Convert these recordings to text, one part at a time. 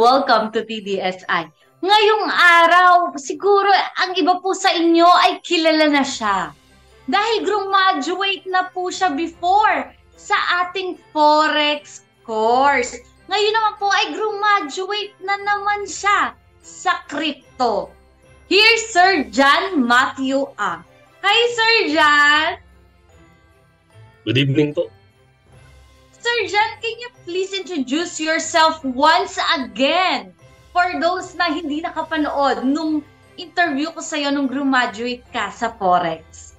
welcome to TDSI. Ngayong araw, siguro ang iba po sa inyo ay kilala na siya. Dahil graduate na po siya before sa ating Forex course. Ngayon naman po ay graduate na naman siya sa crypto. Here's Sir John Matthew Ang. Hi, Sir John! Good evening po. Sir John, can you please introduce yourself once again for those na hindi nakapanood nung interview ko sa'yo nung graduate ka sa Forex?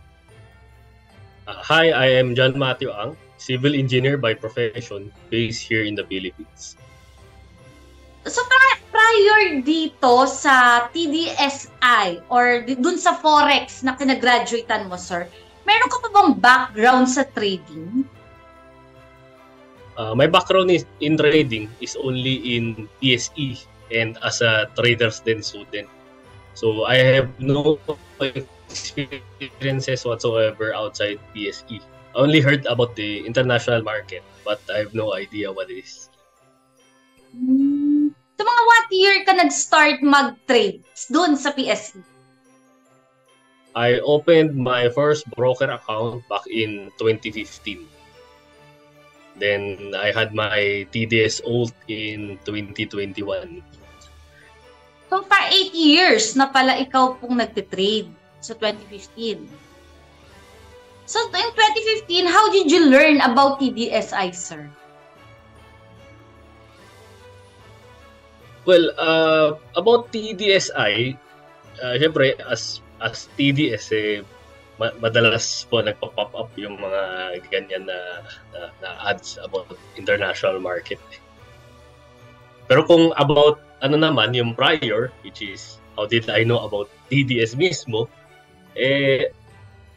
Hi, I am John Matthew Ang, civil engineer by profession, based here in the Philippines. So prior dito sa TDSI or dun sa Forex na kinagraduatean mo, sir, meron ka pa bang background sa trading? My background in trading is only in PSE and as a trader's then student. So I have no experiences whatsoever outside PSE. I only heard about the international market, but I have no idea what it is. So mga what year ka nag-start mag-trade doon sa PSE? I opened my first broker account back in 2015. Then I had my TDS ult in 2021. So for 8 years na pala ikaw pong nagtitrade sa 2015. So in 2015, how did you learn about TDSI, sir? Well, about TDSI, syempre as TDS madalas po nagpa-pop up yung mga ganyan na ads about international market. Pero kung about ano naman yung prior, which is how did I know about TDS mismo,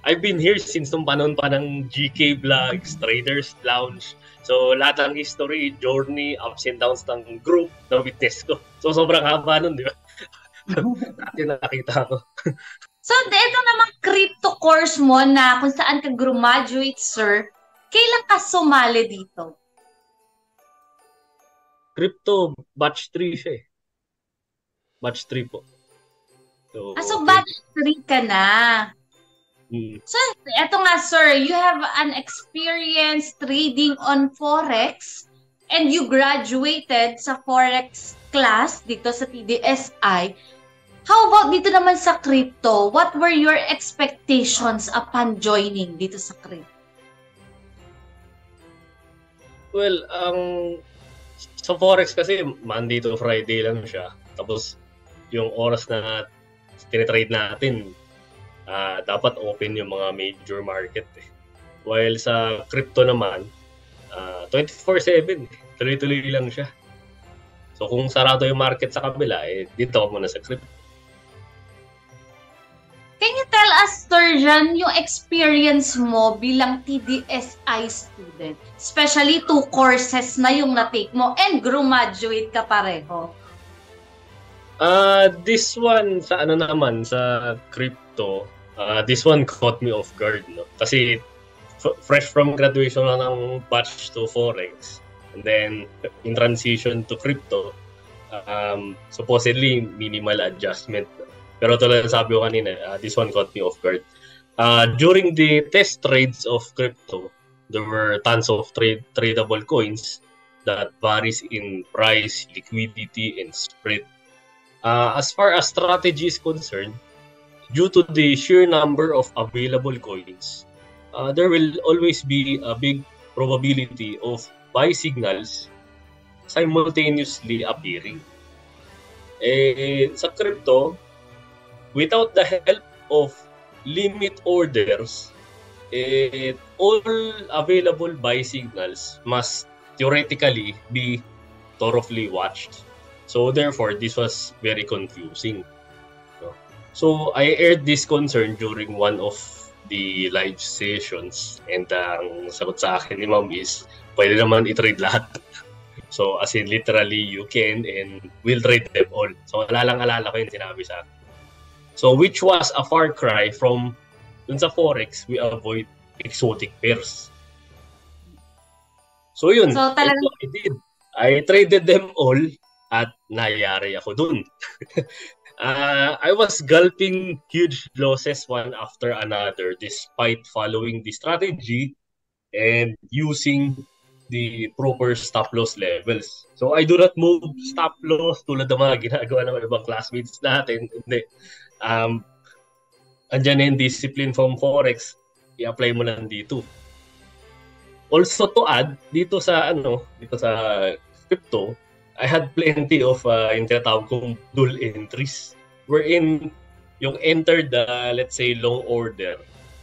I've been here since nung panahon pa ng GK Vlogs, Traders Lounge. So lahat ng history, journey, ups and downs ng group na witness ko. So sobrang haba nun, di ba? Dati nakita ko. So, ito naman crypto course mo na kung saan ka graduate, sir, kailan ka sumali dito? Crypto, batch 3 siya eh. Batch 3 po. So batch 3 ka na. So, ito nga, sir, you have an experience trading on Forex and you graduated sa Forex class dito sa TDSI. How about dito naman sa crypto? What were your expectations upon joining dito sa crypto? Well, sa Forex kasi Monday to Friday lang siya. Tapos yung oras na tinitrade natin, dapat open yung mga major market eh. While sa crypto naman, 24/7, tuloy-tuloy lang siya. So kung sarado yung market sa kabila, dito ako muna sa crypto. Can you tell us, Sir John, yung experience mo bilang TDSI student? Especially 2 courses na yung na-take mo and graduate ka pareho. This one, sa ano naman, sa crypto, this one caught me off guard. No? Kasi fresh from graduation lang ng batch to Forex. And then, in transition to crypto, supposedly minimal adjustment. Pero tulad ng sabi ko kanina, this one caught me off guard. During the test trades of crypto, there were tons of tradable coins that varies in price, liquidity, and spread. As far as strategy is concerned, due to the sheer number of available coins, there will always be a big probability of buy signals simultaneously appearing. Sa crypto, without the help of limit orders, all available buy signals must theoretically be thoroughly watched. So therefore, this was very confusing. So I aired this concern during one of the live sessions, and ang sagot sa akin ni Ma'am is, pwede naman i-trade lahat. So as in literally, you can and will trade them all. So alala ko yung sinabi sa akin. So which was a far cry from dun sa Forex, we avoid exotic pairs. So yun, So talagang I did. I traded them all. at nayari ako dun. I was gulping huge losses one after another despite following the strategy and using the proper stop loss levels. So I do not move stop loss tulad ng mga ginagawa ng ibang classmates natin. Hindi. Andyan na yung discipline from Forex, i-apply mo lang dito. Also to add, dito sa crypto, I had plenty of yung tinatawag kong dual entries wherein yung entered let's say long order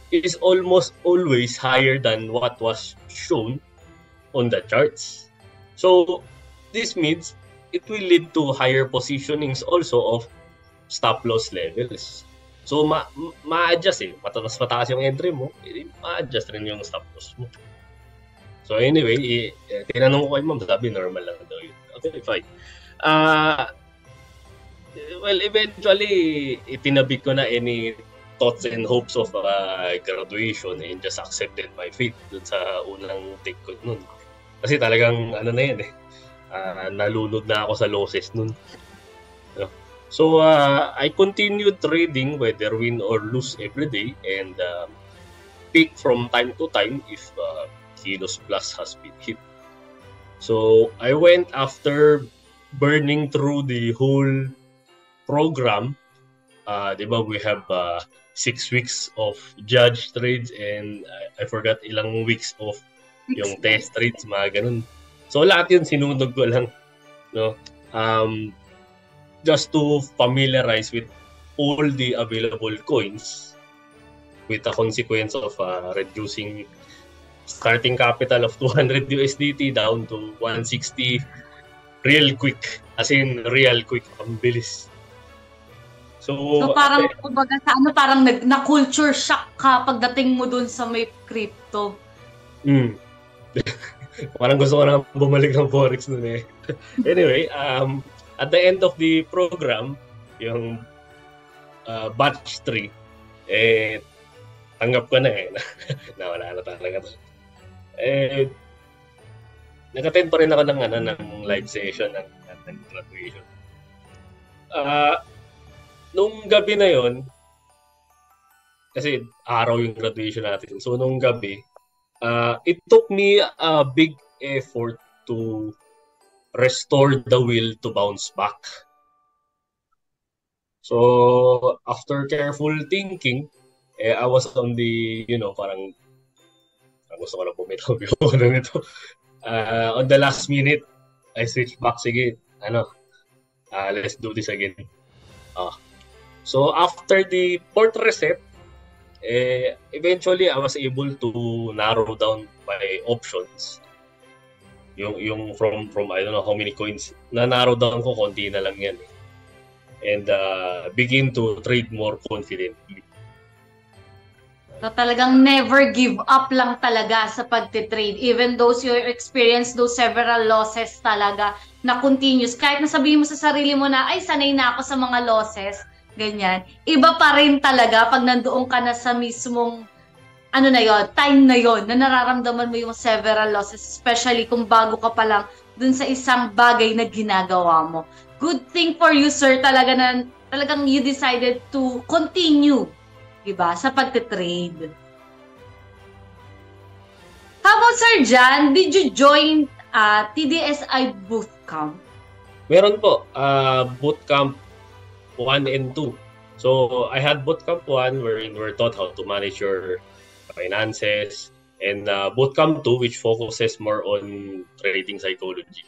is almost always higher than what was shown on the charts. So this means it will lead to higher positionings also of stop loss levels. So ma-adjust mas mataas yung entry mo, ma-adjust rin yung stop loss mo. So anyway, tinanong ko kay ma'am, sabi normal lang daw yun. Okay, fine. Well, eventually, itinabi ko na any thoughts and hopes of graduation and just accepted my fate dun sa unang take ko nun. Kasi talagang, nalunod na ako sa losses nun. So, I continued trading whether win or lose every day and pick from time to time if Kilos Plus has been hit. So, I went after burning through the whole program. Di ba, we have 6 weeks of judge trades and I forgot ilang weeks of yung test trades, mga ganun. So, lahat yun sinunog ko lang. No? Just to familiarize with all the available coins with the consequence of reducing starting capital of 200 USDT down to 160 real quick. As in, real quick. Ang bilis. So parang, kumbaga sa parang na-culture shock ka pagdating mo dun sa may crypto. Parang gusto ko na bumalik ng Forex dun eh. Anyway, at the end of the program, yung batch 3, tanggap ko na nawala na talaga to. Nag-attend pa rin ako ng live session ng graduation. Nung gabi na yon, kasi araw yung graduation natin. So nung gabi, it took me a big effort to restore the will to bounce back. So after careful thinking, I was on the, parang gusto ko na bumitaw yung nito. On the last minute, I switched back. Sige, let's do this again. So after the fourth reset, eventually I was able to narrow down my options. Yung from I don't know how many coins, na narrow down ko, konti na lang yan. And begin to trade more confidently. So talagang never give up lang talaga sa pagtitrade. Even though you experience those several losses talaga na continuous. Kahit nasabihin mo sa sarili mo na, ay sanay na ako sa mga losses, ganyan. Iba pa rin talaga pag nandoon ka na sa mismong time na yon na nararamdaman mo yung several losses, especially kung bago ka pa lang dun sa isang bagay na ginagawa mo. Good thing for you, sir, talagang you decided to continue, diba, sa pagtitrade. How about Sir Jan? Did you join TDSI Bootcamp? Meron po, Bootcamp 1 and 2. So I had Bootcamp 1 wherein we're taught how to manage your finances, and Bootcamp 2 which focuses more on trading psychology.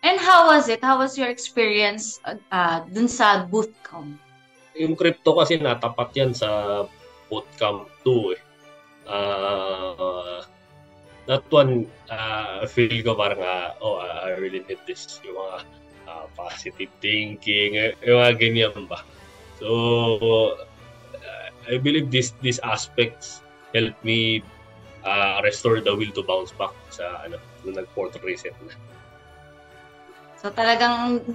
And how was it? How was your experience dun sa Bootcamp? Yung crypto kasi natapat yan sa Bootcamp 2 that one, feel ko parang I really need this, yung mga positive thinking, yung mga ganyan ba. So I believe these aspects help me restore the will to bounce back sa nung nag-fourth reset na. So talagang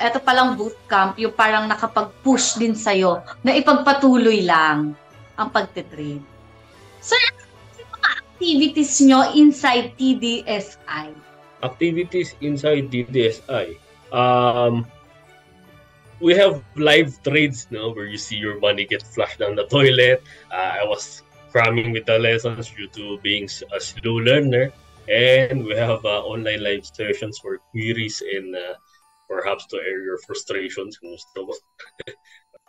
eto palang bootcamp, yung parang nakapag-push din sa'yo na ipagpatuloy lang ang pagtitrade. So, ano yung mga activities nyo inside TDSI? Activities inside TDSI? Um, we have live trades, no, where you see your money get flushed down the toilet. I was cramming with the lessons due to being a slow learner, and we have online live sessions for queries and perhaps to air your frustrations.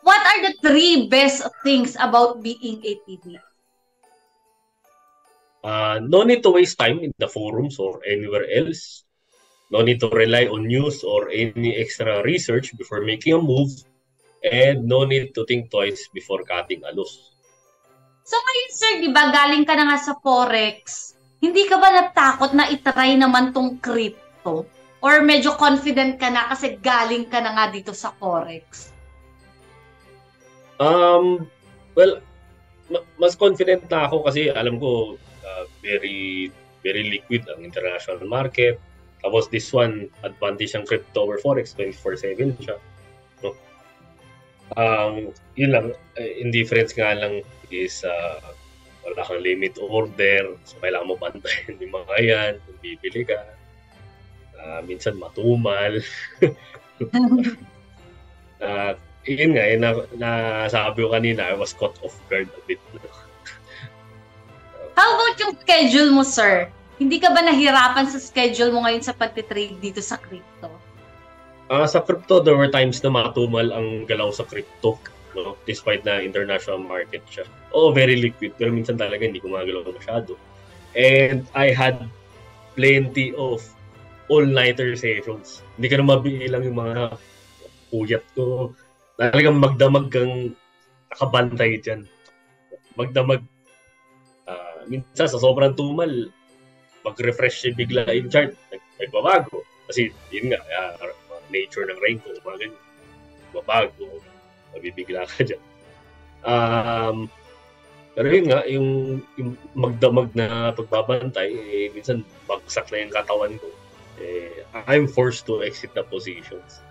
What are the 3 best things about being a TD? No need to waste time in the forums or anywhere else. No need to rely on news or any extra research before making a move. And no need to think twice before cutting a loss. So ngayon, sir, di ba, galing ka na nga sa Forex, hindi ka ba natakot na itry naman tong crypto? Or medyo confident ka na kasi galing ka na nga dito sa Forex? Well, mas confident na ako kasi alam ko very liquid ang international market. Tapos this one, advantage ang crypto over Forex, 24/7 siya. No? Yun lang, indifference nga lang is wala kang limit order, so kailangan mo bantayan yung mga yan, kung bibili ka. Minsan matumal. Yun nga, nasabi ko kanina, I was caught off guard a bit. How about yung schedule mo, sir? Hindi ka ba nahirapan sa schedule mo ngayon sa pagtitrade dito sa crypto? Sa crypto, there were times na matumal ang galaw sa crypto, no? Despite na international market siya. Very liquid, pero minsan talaga hindi gumagalaw masyado. And I had plenty of all-nighter sessions. Hindi ka na mabilang yung mga puyat ko. Talagang magdamag kang nakabantay dyan. Magdamag. Minsan sa sobrang tumal, mag-refresh siya bigla yung chart. Nagbabago. Kasi yun nga, nature ng rainbow, mga ganyan. Babago, mabibigla ka dyan. Pero yun nga, yung magdamag na pagbabantay, minsan bagsak na yung katawan ko. I'm forced to exit the positions.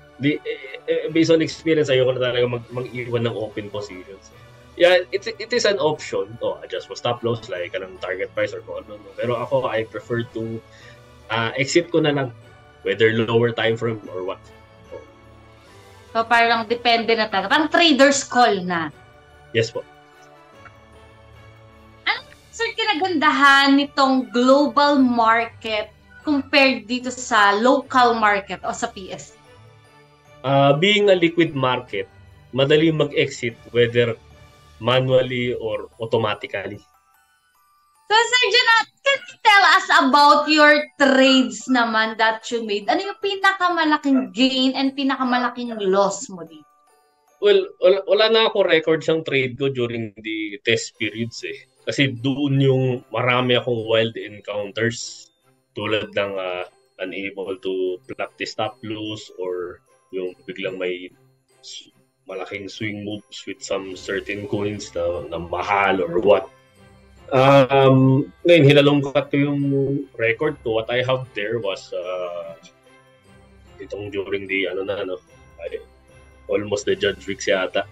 Based on experience, ayoko na talaga mag-iwan ng open positions. Yeah, it is an option. Adjust mo stop loss, like anong target price or kung ano. Pero ako, I prefer to exit ko na lang, whether lower time frame or what. So parang depende na talaga. Parang trader's call na. Yes po. Ano, sir, kinagandahan nitong global market compared dito sa local market o sa PS? Being a liquid market, madali mag-exit whether manually or automatically. So, Sir Jonat, can you tell us about your trades naman that you made? Ano yung pinakamalaking gain and pinakamalaking loss mo dito? Well, wala na ako record sa trade ko during the test periods eh. Kasi doon yung marami akong wild encounters tulad ng unable to block the stop loss or yung biglang may malaking swing moves with some certain coins na mahal or what. Ngayon, hinalungkat ko yung record ko. What I have there was itong during the almost the Judge Weeks yata.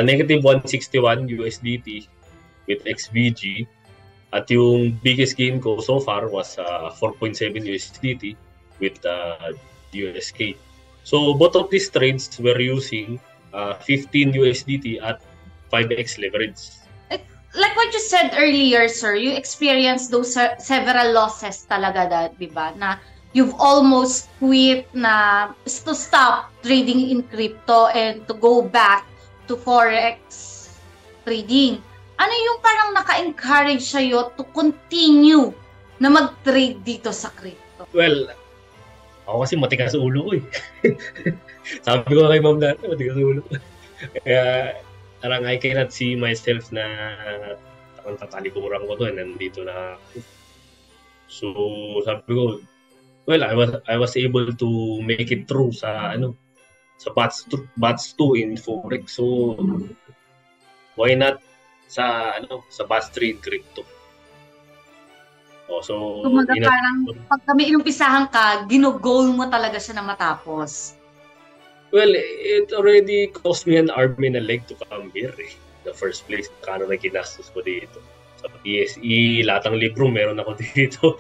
Negative 161 USDT with XVG. At yung biggest gain ko so far was 4.7 USDT with USK. So both of these trades were using 15 USDT at 5x leverage. Like what you said earlier, sir, you experienced those several losses talaga, di ba? Na you've almost quit na to stop trading in crypto and to go back to Forex trading. Ano yung parang naka-encourage sa'yo to continue na mag-trade dito sa crypto? Well, ako kasi matigas sa ulo ko eh. Sabi ko kay ma'am natin, matigas sa ulo ko. Kaya parang I cannot see myself na tatalikuran ko to and nandito na ako. So sabi ko, well, I was able to make it through sa sa BATS 2 in Forex. So why not sa BATS 3 in crypto? So parang pag kami inumpisahan ka, ginogol mo talaga siya na matapos. Well, it already cost me an arm and a leg to come here eh. The first place, kano na kinastos ko dito. Sa PSE, lahat ng libro meron ako dito.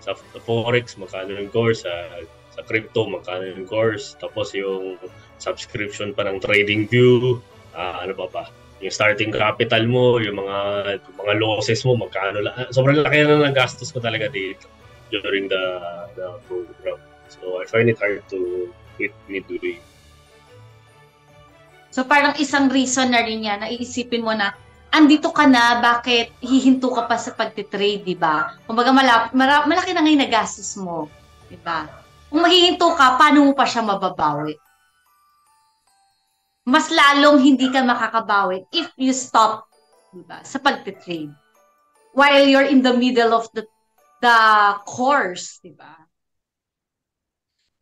Sa Forex, magkano yung course. Sa sa crypto, magkano yung course, tapos yung subscription pa ng TradingView, ano pa, yung starting capital mo, yung mga losses mo, magkano lang. Sobrang laki na ng gastos ko talaga dito during the program. So I find it hard to quit midway. So parang isang reason na rin yan, naiisipin mo na, andito ka na, bakit hihinto ka pa sa pagtitrade, di ba? Kumbaga malaki na ngayon na gastos mo, di ba? Kung maghihinto ka, paano mo pa siya mababawi? Mas lalong hindi ka makakabawi if you stop, di ba, sa pagtitrade. While you're in the middle of the course, di ba?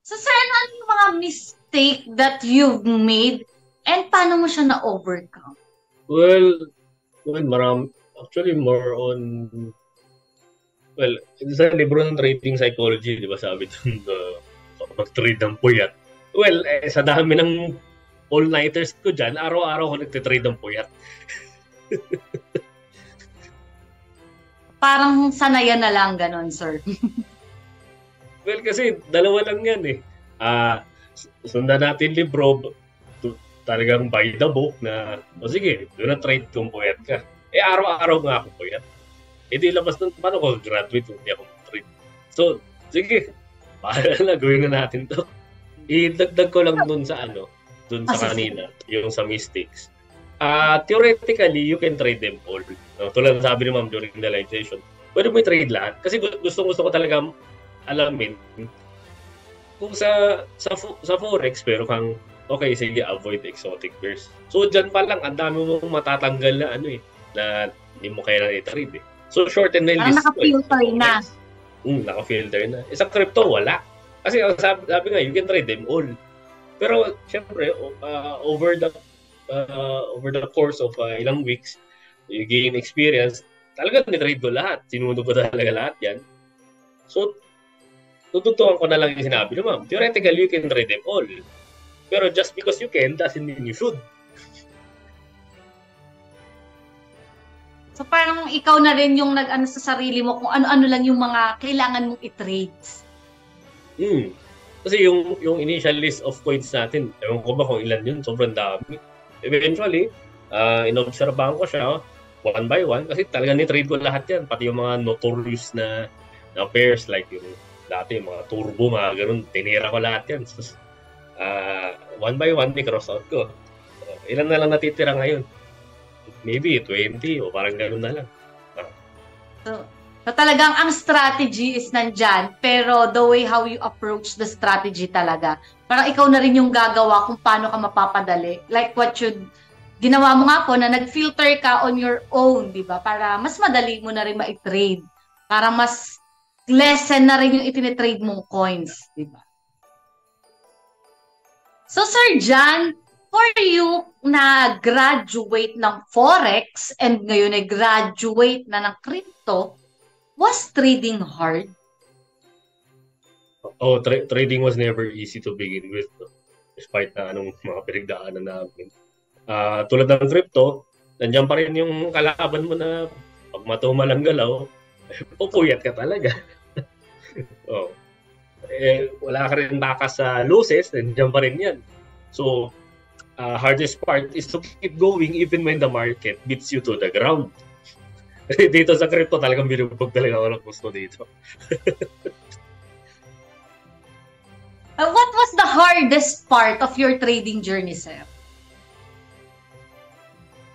So, sir, ano yung mga mistake that you've made and paano mo siya na-overcome? Well, marami. Actually, more on... Well, sa libro ng trading psychology, di ba sabi doon, mag-trade ng puyat. Well, sa dami ng all-nighters ko dyan, araw-araw ko nagtitrade ng puyat. Parang sanayan na lang ganon, sir. Well, kasi dalawa lang yan eh. Sundan natin libro, talagang by the book na, sige, doon na trade kung puyat ka. Araw-araw nga ako puyat. Di labas nun, paano ko graduate kung hindi ako trade? So, sige, paano na, gawin na natin to. Idagdag ko lang dun sa kanina, yung sa mistakes. Theoretically, you can trade them all. No? Tulad na sabi ni Ma'am during the live session, pwede mo i-trade lahat. Kasi gusto ko talaga alamin kung sa Forex, pero kang, okay, sige, avoid exotic pairs. So, dyan pa lang, ang dami mong matatanggal na na hindi mo kailangan i-trade eh. So, shorten na list. Naka-filter na. Naka-filter na. Sa crypto, wala. Kasi sabi nga, you can trade them all. Pero, syempre, over the course of ilang weeks, you gain experience, talaga ni-trade ko lahat. Sinunod ko talaga lahat yan. So, tututukan ko na lang yung sinabi no, ma'am. Theoretically, you can trade them all. Pero just because you can, doesn't mean you should. So parang ikaw na rin yung nag-ano sa sarili mo kung ano-ano lang yung mga kailangan mong i-trade. Kasi yung initial list of coins natin, ewan ko ba kung ilan yun, sobrang dami. Eventually, inobserbahan ko siya one by one kasi talaga ni-trade ko lahat yan. Pati yung mga notorious na pairs like yung dati, yung mga turbo, mga ganun, tinira ko lahat yan. So, one by one, ni-cross out ko. Ilan na lang natitira ngayon? Maybe 20 o parang gano'n na lang. So talagang ang strategy is nandyan, pero the way how you approach the strategy talaga, parang ikaw na rin yung gagawa kung paano ka mapapadali. Like what ginawa mo nga po na nag-filter ka on your own, di ba? Para mas madali mo na rin ma-trade. Para mas lessen na rin yung itinitrade mong coins, di ba? So Sir John, for you na graduate ng Forex and ngayon ay graduate na ng crypto, was trading hard? Trading was never easy to begin with. No? Despite na anong mga pinagdaanan namin. Tulad ng crypto, nandiyan pa rin yung kalaban mo na pag matuma lang galaw, pupuyat ka talaga. Wala ka rin bakas sa losses, nandiyan pa rin yan. So, hardest part is to keep going even when the market beats you to the ground. Dito sa crypto, talagang binubog talaga ako ng gusto dito. What was the hardest part of your trading journey, sir?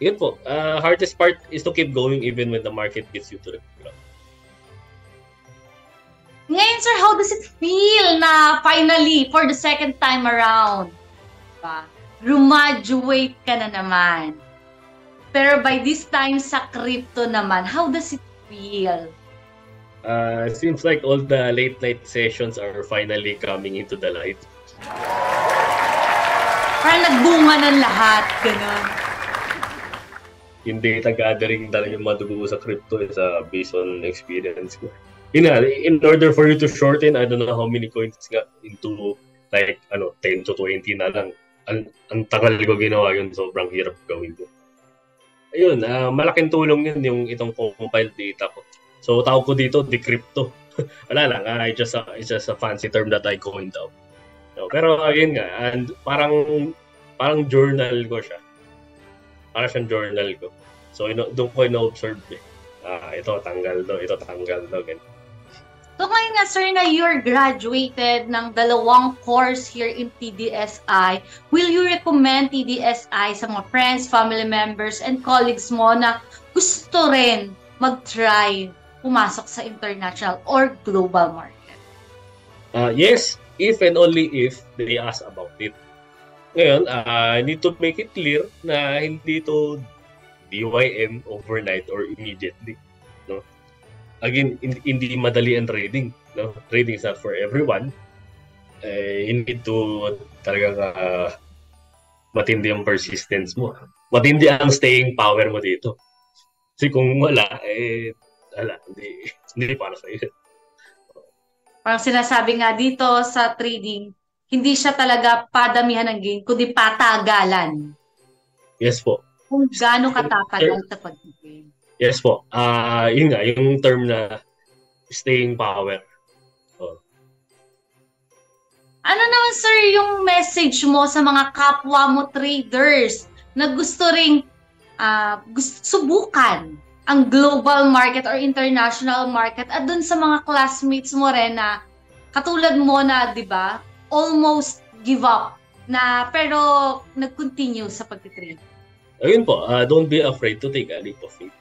Yun po. Hardest part is to keep going even when the market beats you to the ground. Ngayon, sir, how does it feel na finally, for the second time around, graduate ka na naman? Pero by this time sa crypto naman, how does it feel? It seems like all the late night sessions are finally coming into the light. Parang nagbunga ng lahat, gano'n. Yung data gathering talaga madugo sa crypto is based on experience ko. In order for you to shorten, I don't know how many coins nga into like 10 to 20 na lang. Ang tagal ko ginawa yun, sobrang hirap gawin ko. Ayun, malaking tulong yun yung itong compiled data ko. So, tawag ko dito, Decrypto. Wala lang, it's just a fancy term that I coined out. No, pero ayun nga, and parang journal ko siya. Parang siyang journal ko. So doon ko ino-observe ito tanggal do, ganun. So ngayon nga sir na you're graduated ng 2 course here in TDSI, will you recommend TDSI sa mga friends, family members, and colleagues mo na gusto rin mag-try pumasok sa international or global market? Yes, if and only if they ask about it. Ngayon, I need to make it clear na hindi to DYM overnight or immediately. No? Again, hindi madali ang trading. No? Trading is not for everyone. You need to talagang matindi ang persistence mo. Matindi ang staying power mo dito. Kasi kung wala, hindi para sa'yo. Parang sinasabi nga dito sa trading, hindi siya talaga padamihan ng gain, kundi patagalan. Yes po. Kung gaano katatagal sa pag-gain. Yes po. Yun nga, yung term na staying power. Ano naman sir yung message mo sa mga kapwa mo traders na gusto ring subukan ang global market or international market at dun sa mga classmates mo rin na katulad mo na, di ba, almost give up na pero nag-continue sa pag-trade? Ayun po, don't be afraid to take a leap of faith.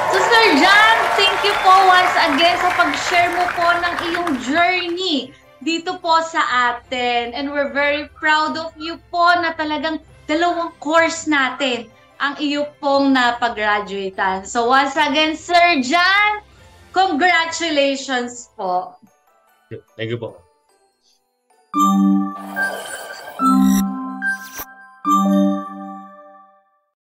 So Sir John, thank you po once again sa pag-share mo po ng iyong journey dito po sa atin. And we're very proud of you po na talagang 2 course natin ang iyo pong napag-graduatean. So once again, Sir John, congratulations po. Thank you po.